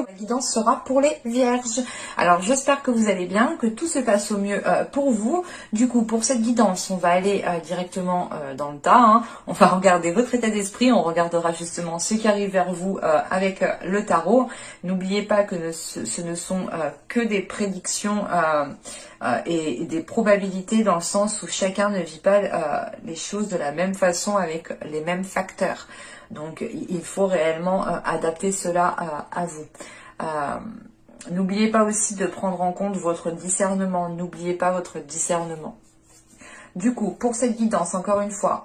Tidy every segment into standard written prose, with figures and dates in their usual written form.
la guidance sera pour les vierges. Alors j'espère que vous allez bien, que tout se passe au mieux pour vous. Du coup, pour cette guidance, on va aller directement dans le tas, hein. On va regarder votre état d'esprit, on regardera justement ce qui arrive vers vous avec le tarot. N'oubliez pas que ce ne sont que des prédictions et des probabilités, dans le sens où chacun ne vit pas les choses de la même façon avec les mêmes facteurs. Donc il faut réellement adapter cela à vous. N'oubliez pas aussi de prendre en compte votre discernement. N'oubliez pas votre discernement. Du coup, pour cette guidance, encore une fois,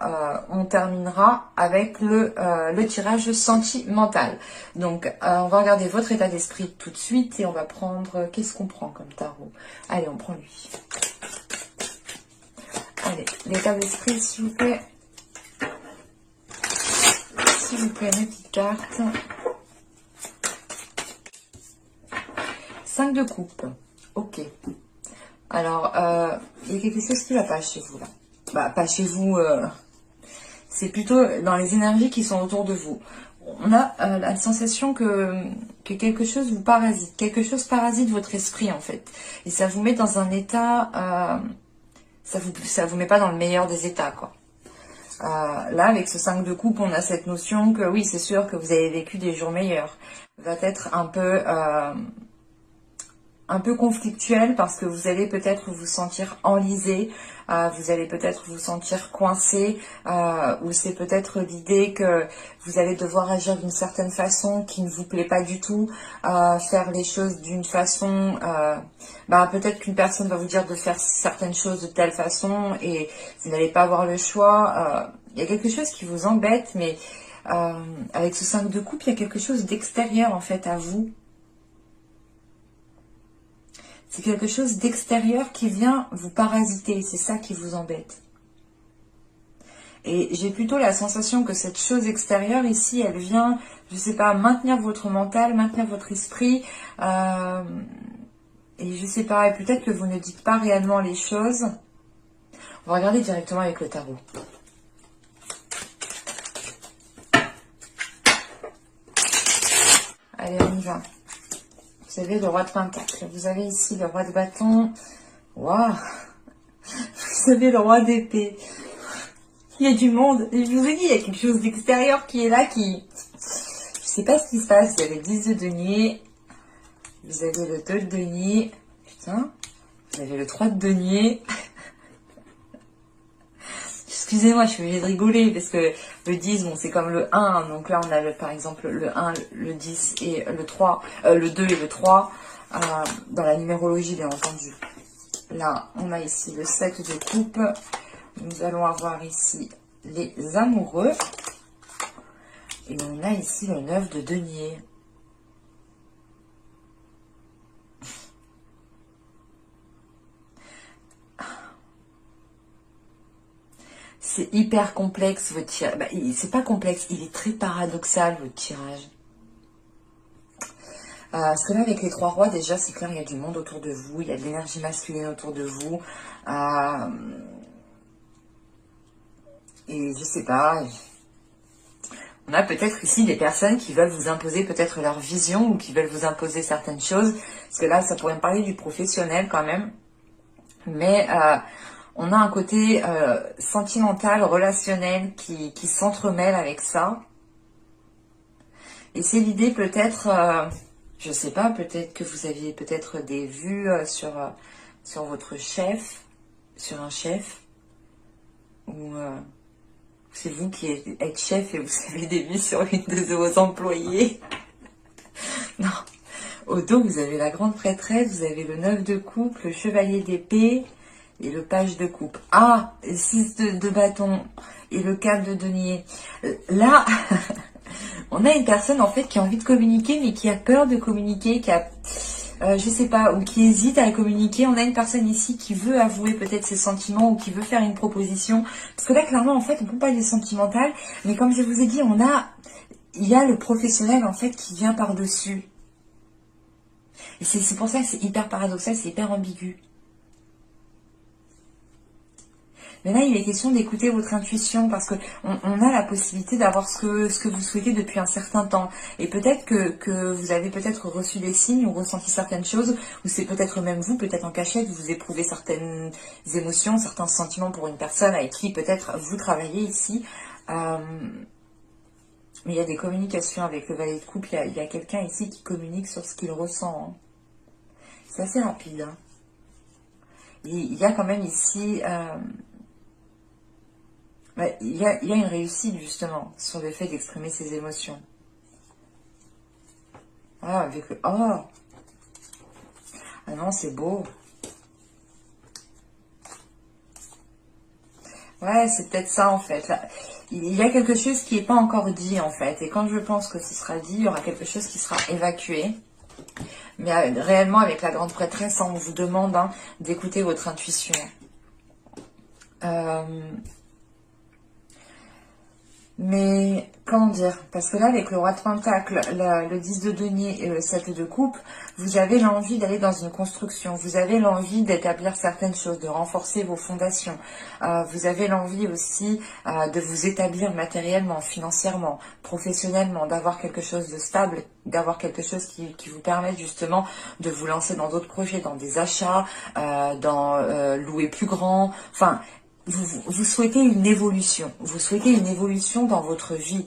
on terminera avec le tirage sentimental. Donc, on va regarder votre état d'esprit tout de suite et on va prendre... Qu'est-ce qu'on prend comme tarot? Allez, on prend lui. Allez, l'état d'esprit, s'il vous plaît. S'il vous plaît, mes petites cartes. 5 de coupe. Ok. Alors, il y a quelque chose qui ne va pas chez vous, là. Bah, pas chez vous. C'est plutôt dans les énergies qui sont autour de vous. On a la sensation que quelque chose vous parasite. Quelque chose parasite votre esprit, en fait. Et ça vous met dans un état... ça vous met pas dans le meilleur des états, quoi. Là, avec ce 5 de coupe, on a cette notion que oui, c'est sûr que vous avez vécu des jours meilleurs. Va être un peu conflictuel parce que vous allez peut-être vous sentir enlisé, vous allez peut-être vous sentir coincé, ou c'est peut-être l'idée que vous allez devoir agir d'une certaine façon qui ne vous plaît pas du tout, faire les choses d'une façon, peut-être qu'une personne va vous dire de faire certaines choses de telle façon et vous n'allez pas avoir le choix. Il y a quelque chose qui vous embête, mais avec ce 5 de coupe, il y a quelque chose d'extérieur en fait à vous. C'est quelque chose d'extérieur qui vient vous parasiter. C'est ça qui vous embête. Et j'ai plutôt la sensation que cette chose extérieure ici, elle vient, je sais pas, maintenir votre mental, maintenir votre esprit. Et je sais pas, et peut-être que vous ne dites pas réellement les choses. On va regarder directement avec le tarot. Allez, on y va. Vous avez le roi de pentacle. Vous avez ici le roi de bâton. Waouh! Vous avez le roi d'épée. Il y a du monde. Et je vous ai dit, il y a quelque chose d'extérieur qui est là, qui... Je sais pas ce qui se passe. Vous avez le 10 de denier. Vous avez le 2 de denier. Putain. Vous avez le 3 de denier. Excusez-moi, je suis obligée de rigoler parce que le 10, bon, c'est comme le 1. Donc là, on a par exemple le 1, le 10 et le 3, le 2 et le 3 dans la numérologie, bien entendu. Là, on a ici le 7 de coupe. Nous allons avoir ici les amoureux. Et on a ici le 9 de denier. C'est hyper complexe votre tirage. C'est pas complexe, il est très paradoxal votre tirage. Parce que là, avec les 3 rois, déjà, c'est clair, il y a du monde autour de vous, il y a de l'énergie masculine autour de vous. Et je sais pas, on a peut-être ici des personnes qui veulent vous imposer peut-être leur vision ou qui veulent vous imposer certaines choses. Parce que là, ça pourrait me parler du professionnel quand même. Mais... on a un côté sentimental, relationnel qui s'entremêle avec ça. Et c'est l'idée peut-être, je sais pas, peut-être que vous aviez peut-être des vues sur votre chef, sur un chef. Ou c'est vous qui êtes chef et vous avez des vues sur une de vos employés. Non. Au dos, vous avez la grande prêtresse, vous avez le 9 de coupe, le chevalier d'épée... et le page de coupe. Ah, 6 de bâton et le 4 de denier. Là, on a une personne en fait qui a envie de communiquer, mais qui a peur de communiquer, qui a, je sais pas, ou qui hésite à communiquer. On a une personne ici qui veut avouer peut-être ses sentiments ou qui veut faire une proposition. Parce que là, clairement, en fait, on peut pas être sentimental, mais comme je vous ai dit, il y a le professionnel en fait qui vient par-dessus. Et c'est pour ça que c'est hyper paradoxal, c'est hyper ambigu. Mais là, il est question d'écouter votre intuition parce que on a la possibilité d'avoir ce que vous souhaitez depuis un certain temps. Et peut-être que vous avez peut-être reçu des signes ou ressenti certaines choses, ou c'est peut-être même vous, peut-être en cachette, vous éprouvez certaines émotions, certains sentiments pour une personne avec qui peut-être vous travaillez ici. Mais il y a des communications avec le valet de coupe, il y a quelqu'un ici qui communique sur ce qu'il ressent. Hein. C'est assez rapide. Hein. Il y a quand même ici... il y a une réussite justement sur le fait d'exprimer ses émotions. Ah, avec le... Oh! Ah non, c'est beau. Ouais, c'est peut-être ça en fait. Là, il y a quelque chose qui n'est pas encore dit en fait. Et quand je pense que ce sera dit, il y aura quelque chose qui sera évacué. Mais réellement, avec la grande prêtresse, on vous demande hein, d'écouter votre intuition. Mais, comment dire, parce que là, avec le roi de Pentacle, le 10 de denier et le 7 de coupe, vous avez l'envie d'aller dans une construction, vous avez l'envie d'établir certaines choses, de renforcer vos fondations, vous avez l'envie aussi de vous établir matériellement, financièrement, professionnellement, d'avoir quelque chose de stable, d'avoir quelque chose qui vous permette justement de vous lancer dans d'autres projets, dans des achats, dans louer plus grand, enfin... Vous souhaitez une évolution. Vous souhaitez une évolution dans votre vie,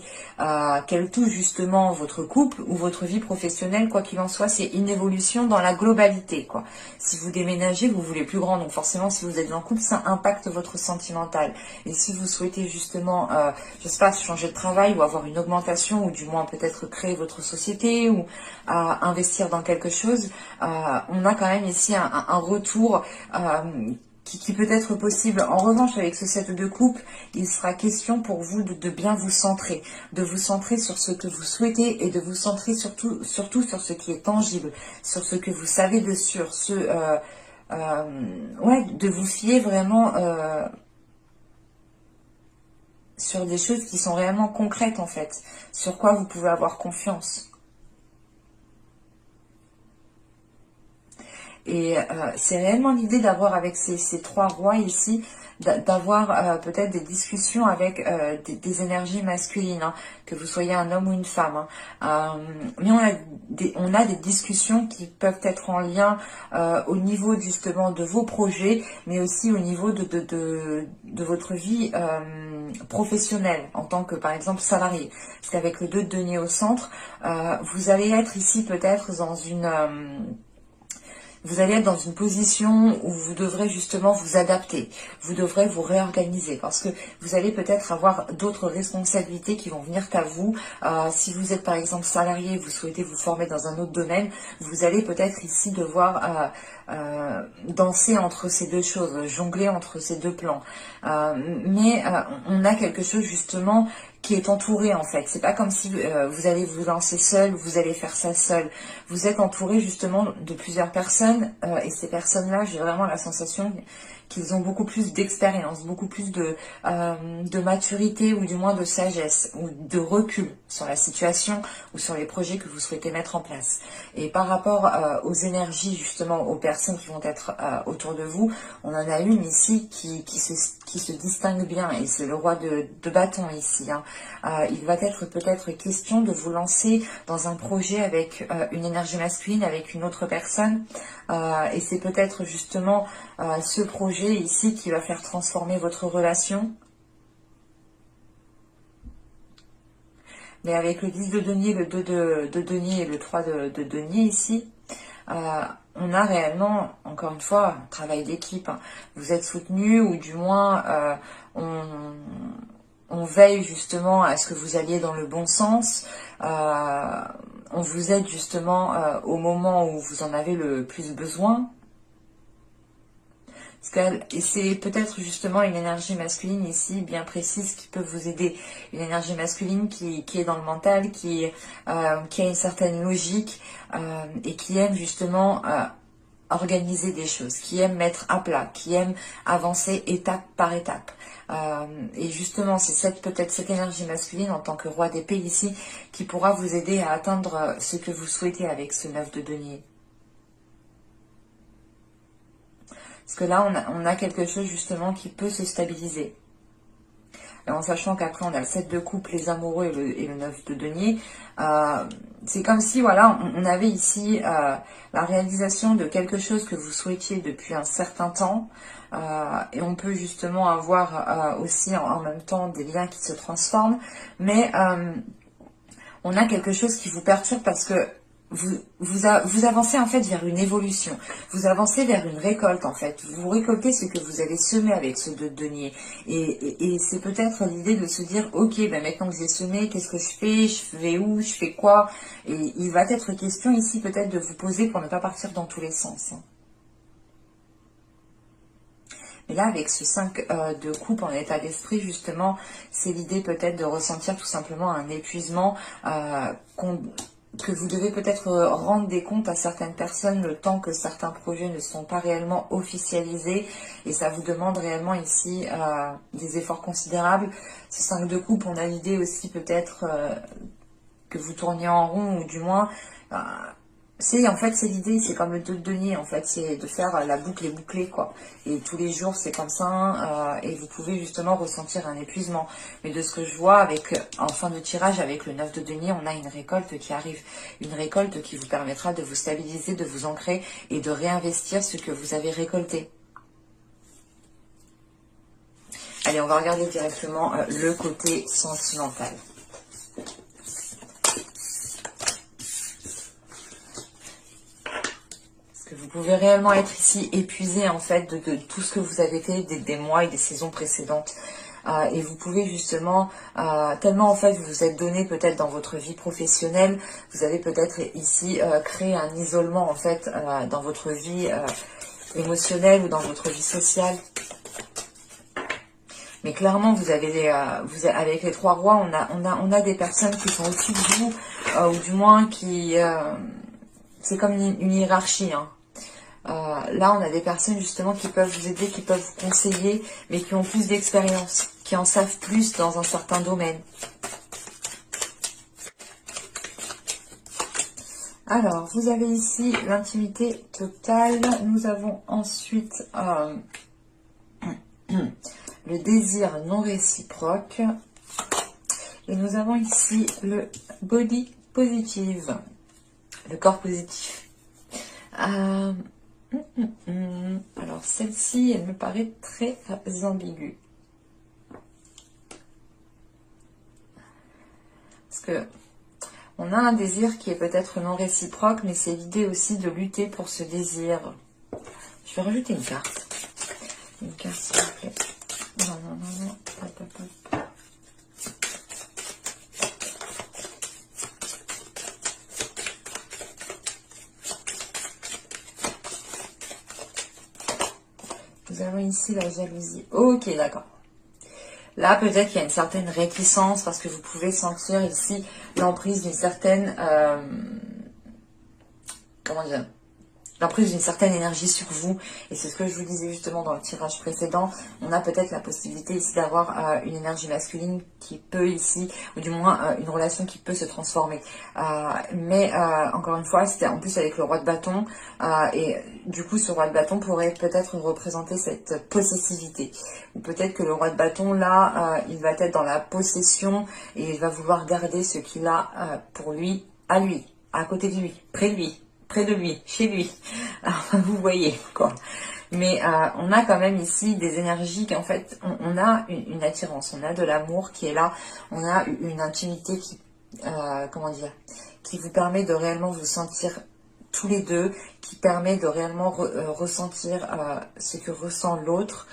qu'elle touche justement votre couple ou votre vie professionnelle, quoi qu'il en soit, c'est une évolution dans la globalité, quoi. Si vous déménagez, vous voulez plus grand, donc forcément, si vous êtes en couple, ça impacte votre sentimental. Et si vous souhaitez justement, je sais pas, changer de travail ou avoir une augmentation, ou du moins peut-être créer votre société ou investir dans quelque chose, on a quand même ici un retour qui peut être possible. En revanche, avec ce 7 de coupe, il sera question pour vous de bien vous centrer, de vous centrer sur ce que vous souhaitez et de vous centrer surtout sur ce qui est tangible, sur ce que vous savez de sûr, ouais, de vous fier vraiment sur des choses qui sont réellement concrètes en fait, sur quoi vous pouvez avoir confiance. Et c'est réellement l'idée d'avoir avec ces trois rois ici, d'avoir peut-être des discussions avec des énergies masculines, hein, que vous soyez un homme ou une femme. Hein. Mais on a des discussions qui peuvent être en lien au niveau justement de vos projets, mais aussi au niveau de votre vie professionnelle en tant que par exemple salarié. Parce qu'avec le 2 de denier au centre, vous allez être ici peut-être dans une... vous allez être dans une position où vous devrez justement vous adapter, vous devrez vous réorganiser parce que vous allez peut-être avoir d'autres responsabilités qui vont venir à vous. Si vous êtes par exemple salarié, vous souhaitez vous former dans un autre domaine, vous allez peut-être ici devoir danser entre ces deux choses, jongler entre ces deux plans. Mais on a quelque chose justement qui est entouré en fait. C'est pas comme si vous allez vous lancer seul, vous allez faire ça seul. Vous êtes entouré justement de plusieurs personnes et ces personnes-là, j'ai vraiment la sensation qu'ils ont beaucoup plus d'expérience, beaucoup plus de maturité ou du moins de sagesse ou de recul sur la situation ou sur les projets que vous souhaitez mettre en place. Et par rapport aux énergies justement, aux personnes qui vont être autour de vous, on en a une ici qui se distingue bien et c'est le roi de bâton ici. Hein. Il va être peut-être question de vous lancer dans un projet avec une énergie masculine, avec une autre personne et c'est peut-être justement ce projet ici qui va faire transformer votre relation. Mais avec le 10 de denier, le 2 de denier et le 3 de denier ici, on a réellement, encore une fois, un travail d'équipe. Hein. Vous êtes soutenu ou du moins on veille justement à ce que vous alliez dans le bon sens. On vous aide justement au moment où vous en avez le plus besoin. Et c'est peut-être justement une énergie masculine ici bien précise qui peut vous aider. Une énergie masculine qui est dans le mental, qui a une certaine logique et qui aime justement organiser des choses, qui aime mettre à plat, qui aime avancer étape par étape. Et justement, c'est peut-être cette énergie masculine en tant que roi d'épée ici qui pourra vous aider à atteindre ce que vous souhaitez avec ce 9 de denier. Parce que là, on a quelque chose justement qui peut se stabiliser. Et en sachant qu'après, on a le 7 de coupe, les amoureux et le 9 de denier. C'est comme si, voilà, on avait ici la réalisation de quelque chose que vous souhaitiez depuis un certain temps. Et on peut justement avoir aussi en même temps des liens qui se transforment. Mais on a quelque chose qui vous perturbe parce que vous avancez en fait vers une évolution. Vous avancez vers une récolte en fait. Vous récoltez ce que vous avez semé avec ce 2 de denier. Et c'est peut-être l'idée de se dire, ok, ben maintenant que j'ai semé, qu'est-ce que je vais où, je fais quoi? Et il va être question ici peut-être de vous poser pour ne pas partir dans tous les sens. Mais là, avec ce 5 de coupe en état d'esprit, justement, c'est l'idée peut-être de ressentir tout simplement un épuisement que vous devez peut-être rendre des comptes à certaines personnes le temps que certains projets ne sont pas réellement officialisés. Et ça vous demande réellement ici des efforts considérables. Ce 5 de coupe, on a l'idée aussi peut-être que vous tourniez en rond, ou du moins... en fait, c'est l'idée, c'est comme le 2 de denier, en fait, c'est de faire la boucle est bouclée, quoi. Et tous les jours, c'est comme ça, et vous pouvez justement ressentir un épuisement. Mais de ce que je vois, en fin de tirage, avec le 9 de denier, on a une récolte qui arrive. Une récolte qui vous permettra de vous stabiliser, de vous ancrer et de réinvestir ce que vous avez récolté. Allez, on va regarder directement le côté sentimental. Vous pouvez réellement être ici épuisé en fait de tout ce que vous avez fait des mois et des saisons précédentes. Et vous pouvez justement, tellement en fait vous vous êtes donné peut-être dans votre vie professionnelle, vous avez peut-être ici créé un isolement en fait dans votre vie émotionnelle ou dans votre vie sociale. Mais clairement, avec les 3 rois, on a des personnes qui sont au-dessus de vous, ou du moins qui... c'est comme une hiérarchie, hein. Là, on a des personnes justement qui peuvent vous aider, qui peuvent vous conseiller, mais qui ont plus d'expérience, qui en savent plus dans un certain domaine. Alors, vous avez ici l'intimité totale. Nous avons ensuite le désir non réciproque. Et nous avons ici le body positive, le corps positif. Alors celle-ci, elle me paraît très ambiguë. Parce que on a un désir qui est peut-être non réciproque, mais c'est l'idée aussi de lutter pour ce désir. Je vais rajouter une carte. Une carte, s'il vous plaît. Non. Hop, hop, hop. Nous avons ici la jalousie. Ok, d'accord. Là, peut-être qu'il y a une certaine réticence parce que vous pouvez sentir ici l'emprise d'une certaine... comment dire, l'emprise d'une certaine énergie sur vous. Et c'est ce que je vous disais justement dans le tirage précédent. On a peut-être la possibilité ici d'avoir une énergie masculine qui peut ici, ou du moins une relation qui peut se transformer. Mais encore une fois, c'était en plus avec le roi de bâton. Et du coup, ce roi de bâton pourrait peut-être représenter cette possessivité. Ou peut-être que le roi de bâton, là, il va être dans la possession et il va vouloir garder ce qu'il a pour lui, à côté de lui, près de lui, chez lui. Alors, vous voyez, quoi. Mais on a quand même ici des énergies qui, en fait, on a une attirance, on a de l'amour qui est là, on a une intimité qui, comment dire, qui vous permet de réellement vous sentir tous les deux, qui permet de réellement ressentir ce que ressent l'autre.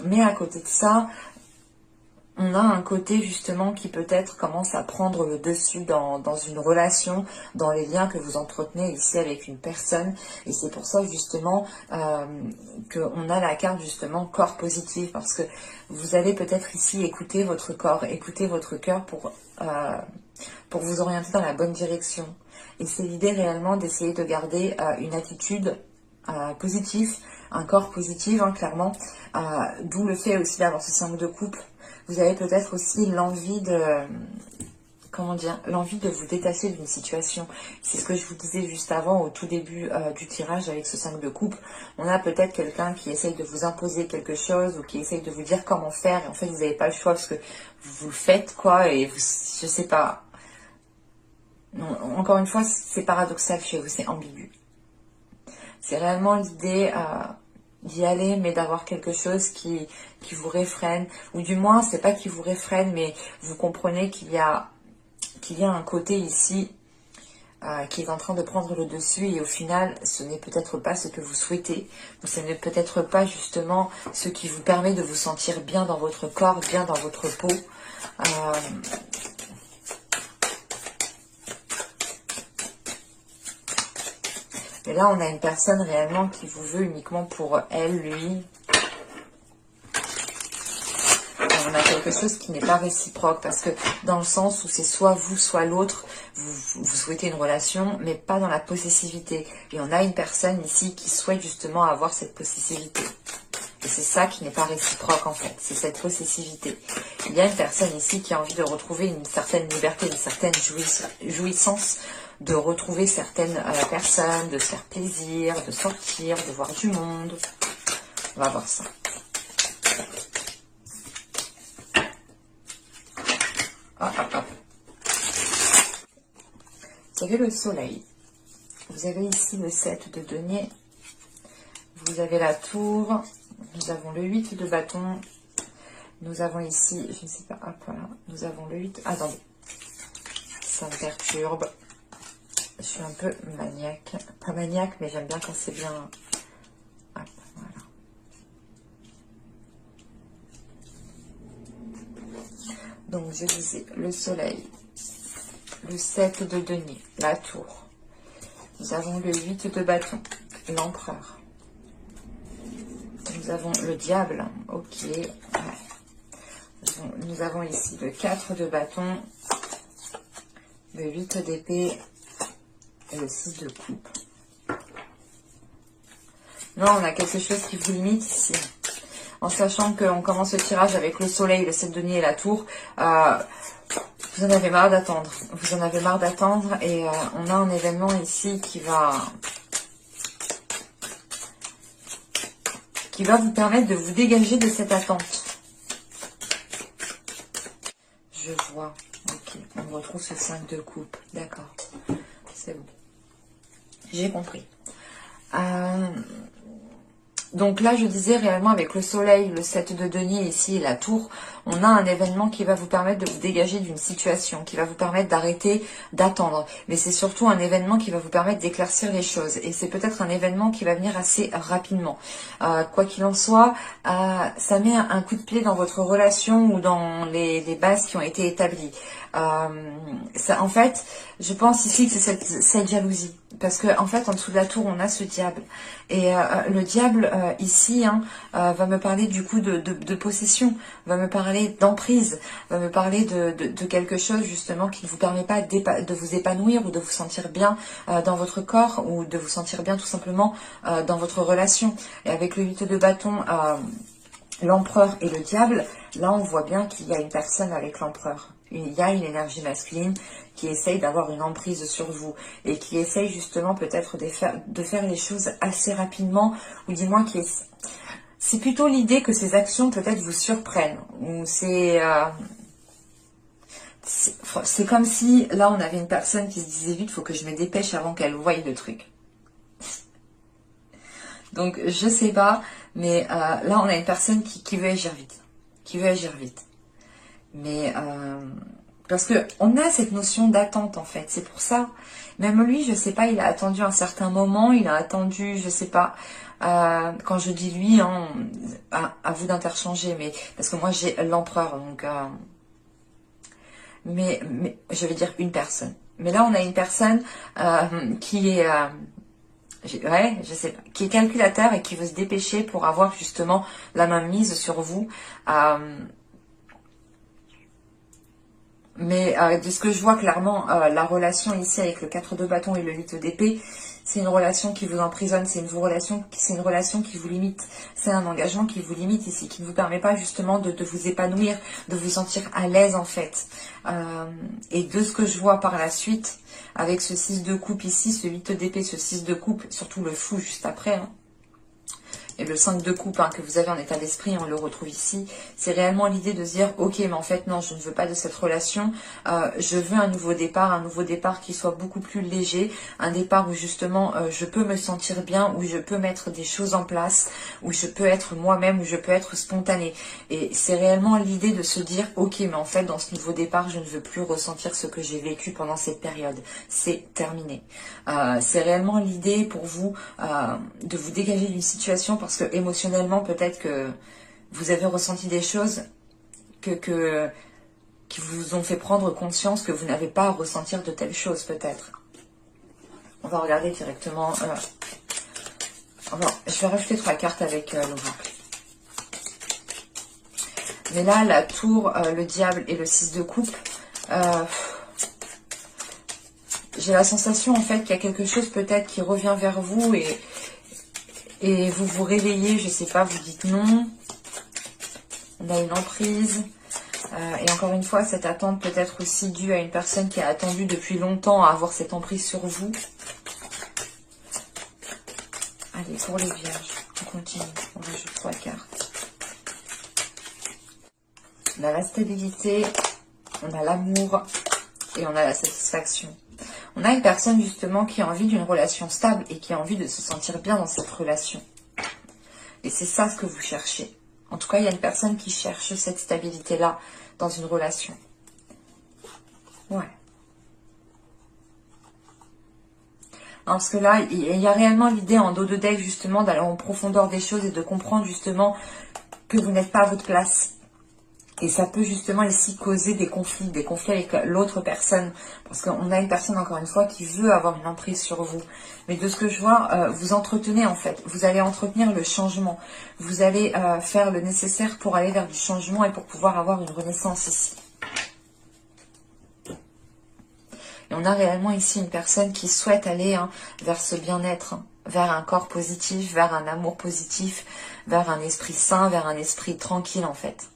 Mais à côté de ça, on a un côté justement qui peut-être commence à prendre le dessus dans une relation, dans les liens que vous entretenez ici avec une personne. Et c'est pour ça justement qu'on a la carte justement corps positif, parce que vous allez peut-être ici écouter votre corps, écouter votre cœur pour vous orienter dans la bonne direction. Et c'est l'idée réellement d'essayer de garder une attitude positive, un corps positif, hein, clairement. D'où le fait aussi d'avoir ce 5 de coupe. Vous avez peut-être aussi l'envie comment dire, l'envie de vous détacher d'une situation. C'est ce que je vous disais juste avant, au tout début du tirage avec ce 5 de coupe. On a peut-être quelqu'un qui essaye de vous imposer quelque chose ou qui essaye de vous dire comment faire. Et en fait, vous n'avez pas le choix parce que vous le faites, quoi. Et vous, je sais pas. Non, encore une fois, c'est paradoxal chez vous, c'est ambigu. C'est réellement l'idée d'y aller, mais d'avoir quelque chose qui vous réfrène. Ou du moins, c'est pas qui vous réfrène, mais vous comprenez qu'il y a un côté ici qui est en train de prendre le dessus et au final, ce n'est peut-être pas ce que vous souhaitez. Ou ce n'est peut-être pas justement ce qui vous permet de vous sentir bien dans votre corps, bien dans votre peau. Et là, on a une personne réellement qui vous veut uniquement pour elle, lui. On a quelque chose qui n'est pas réciproque parce que dans le sens où c'est soit vous, soit l'autre, vous souhaitez une relation, mais pas dans la possessivité. Et on a une personne ici qui souhaite justement avoir cette possessivité. Et c'est ça qui n'est pas réciproque en fait, c'est cette possessivité. Il y a une personne ici qui a envie de retrouver une certaine liberté, une certaine jouissance, de retrouver certaines personnes, de se faire plaisir, de sortir, de voir du monde. On va voir ça. Hop, hop, hop. Vous avez le soleil. Vous avez ici le 7 de denier. Vous avez la tour. Nous avons le 8 de bâton. Nous avons ici, je ne sais pas, hop, voilà. Nous avons le 8. Attendez. Ça me perturbe. Je suis un peu maniaque. Pas maniaque, mais j'aime bien quand c'est bien. Hop, voilà. Donc, je disais le soleil, le 7 de denier, la tour. Nous avons le 8 de bâton, l'empereur. Nous avons le diable, ok. Ouais. Nous avons ici le 4 de bâton, le 8 d'épée et le 6 de coupe. Non, on a quelque chose qui vous limite ici. En sachant qu'on commence le tirage avec le soleil, le 7 de denier et la tour, vous en avez marre d'attendre. Vous en avez marre d'attendre et on a un événement ici qui va vous permettre de vous dégager de cette attente. Je vois. Ok, on retrouve ce 5 de coupe. D'accord. C'est bon. J'ai compris. Donc là, je disais réellement avec le soleil, le 7 de denier ici et la tour, on a un événement qui va vous permettre de vous dégager d'une situation, qui va vous permettre d'arrêter d'attendre. Mais c'est surtout un événement qui va vous permettre d'éclaircir les choses. Et c'est peut-être un événement qui va venir assez rapidement. Quoi qu'il en soit, ça met un coup de pied dans votre relation ou dans les bases qui ont été établies. En fait, je pense ici que c'est cette jalousie. Parce que en fait, en dessous de la tour, on a ce diable. Et le diable, ici, va me parler du coup de possession, va me parler d'emprise, va me parler de quelque chose justement qui ne vous permet pas de vous épanouir ou de vous sentir bien dans votre corps ou de vous sentir bien tout simplement dans votre relation. Et avec le 8 de bâton, l'empereur et le diable, là on voit bien qu'il y a une personne avec l'empereur. Il y a une énergie masculine qui essaye d'avoir une emprise sur vous et qui essaye justement peut-être de faire les choses assez rapidement ou du moins c'est plutôt l'idée que ces actions peut-être vous surprennent ou c'est comme si là on avait une personne qui se disait vite, faut que je me dépêche avant qu'elle voie le truc. Donc je sais pas, mais là on a une personne qui veut agir vite, mais parce que on a cette notion d'attente en fait, c'est pour ça. Même lui, je sais pas, il a attendu un certain moment, il a attendu, je sais pas. Quand je dis lui, à vous d'interchanger, mais parce que moi j'ai l'empereur, donc mais je vais dire une personne. Mais là on a une personne qui est ouais, je sais pas, qui est calculateur et qui veut se dépêcher pour avoir justement la main mise sur vous. Mais de ce que je vois clairement, la relation ici avec le 4 de bâton et le 8 d'épée, c'est une relation qui vous emprisonne, c'est une relation qui vous limite. C'est un engagement qui vous limite ici, qui ne vous permet pas justement de vous épanouir, de vous sentir à l'aise en fait. Et de ce que je vois par la suite, avec ce 6 de coupe ici, ce 8 d'épée, ce 6 de coupe, surtout le fou juste après, hein, et le 5 de coupe que vous avez en état d'esprit, on le retrouve ici, c'est réellement l'idée de se dire, ok, mais en fait, non, je ne veux pas de cette relation, je veux un nouveau départ qui soit beaucoup plus léger, un départ où justement, je peux me sentir bien, où je peux mettre des choses en place, où je peux être moi-même, où je peux être spontanée. Et c'est réellement l'idée de se dire, ok, mais en fait, dans ce nouveau départ, je ne veux plus ressentir ce que j'ai vécu pendant cette période. C'est terminé. C'est réellement l'idée pour vous de vous dégager d'une situation parce que émotionnellement, peut-être que vous avez ressenti des choses qui vous ont fait prendre conscience que vous n'avez pas à ressentir de telles choses, peut-être. On va regarder directement. Je vais rajouter 3 cartes avec l'oracle. Mais là, la tour, le diable et le 6 de coupe, j'ai la sensation en fait qu'il y a quelque chose peut-être qui revient vers vous et vous vous réveillez, je sais pas, vous dites non. On a une emprise. Et encore une fois, cette attente peut être aussi due à une personne qui a attendu depuis longtemps à avoir cette emprise sur vous. Allez, pour les vierges, on continue. On rajoute 3 cartes. On a la stabilité, on a l'amour et on a la satisfaction. On a une personne justement qui a envie d'une relation stable et qui a envie de se sentir bien dans cette relation. Et c'est ça ce que vous cherchez. En tout cas, il y a une personne qui cherche cette stabilité-là dans une relation. Ouais. Parce que là, il y a réellement l'idée en dos de deck justement d'aller en profondeur des choses et de comprendre justement que vous n'êtes pas à votre place. Et ça peut justement ici causer des conflits avec l'autre personne. Parce qu'on a une personne, encore une fois, qui veut avoir une emprise sur vous. Mais de ce que je vois, vous entretenez en fait. Vous allez entretenir le changement. Vous allez faire le nécessaire pour aller vers du changement et pour pouvoir avoir une renaissance ici. Et on a réellement ici une personne qui souhaite aller vers ce bien-être, vers un corps positif, vers un amour positif, vers un esprit sain, vers un esprit tranquille en fait.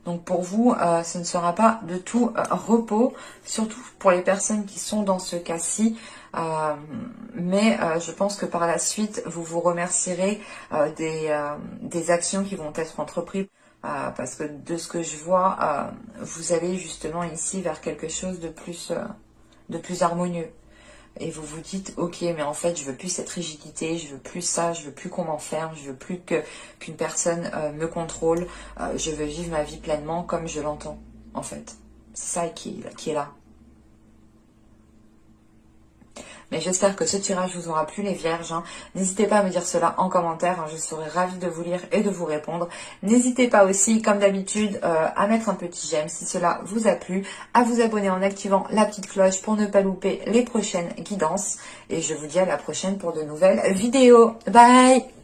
Donc pour vous, ce ne sera pas de tout repos, surtout pour les personnes qui sont dans ce cas-ci. Mais je pense que par la suite, vous vous remercierez des actions qui vont être entreprises. Parce que de ce que je vois, vous allez justement ici vers quelque chose de plus harmonieux. Et vous vous dites, ok, mais en fait, je veux plus cette rigidité, je veux plus ça, je veux plus qu'on m'enferme, je veux plus qu'une personne me contrôle. Je veux vivre ma vie pleinement comme je l'entends, en fait. C'est ça qui est là. Mais j'espère que ce tirage vous aura plu les vierges. N'hésitez pas à me dire cela en commentaire. Je serai ravie de vous lire et de vous répondre. N'hésitez pas aussi, comme d'habitude, à mettre un petit j'aime si cela vous a plu. À vous abonner en activant la petite cloche pour ne pas louper les prochaines guidances. Et je vous dis à la prochaine pour de nouvelles vidéos. Bye!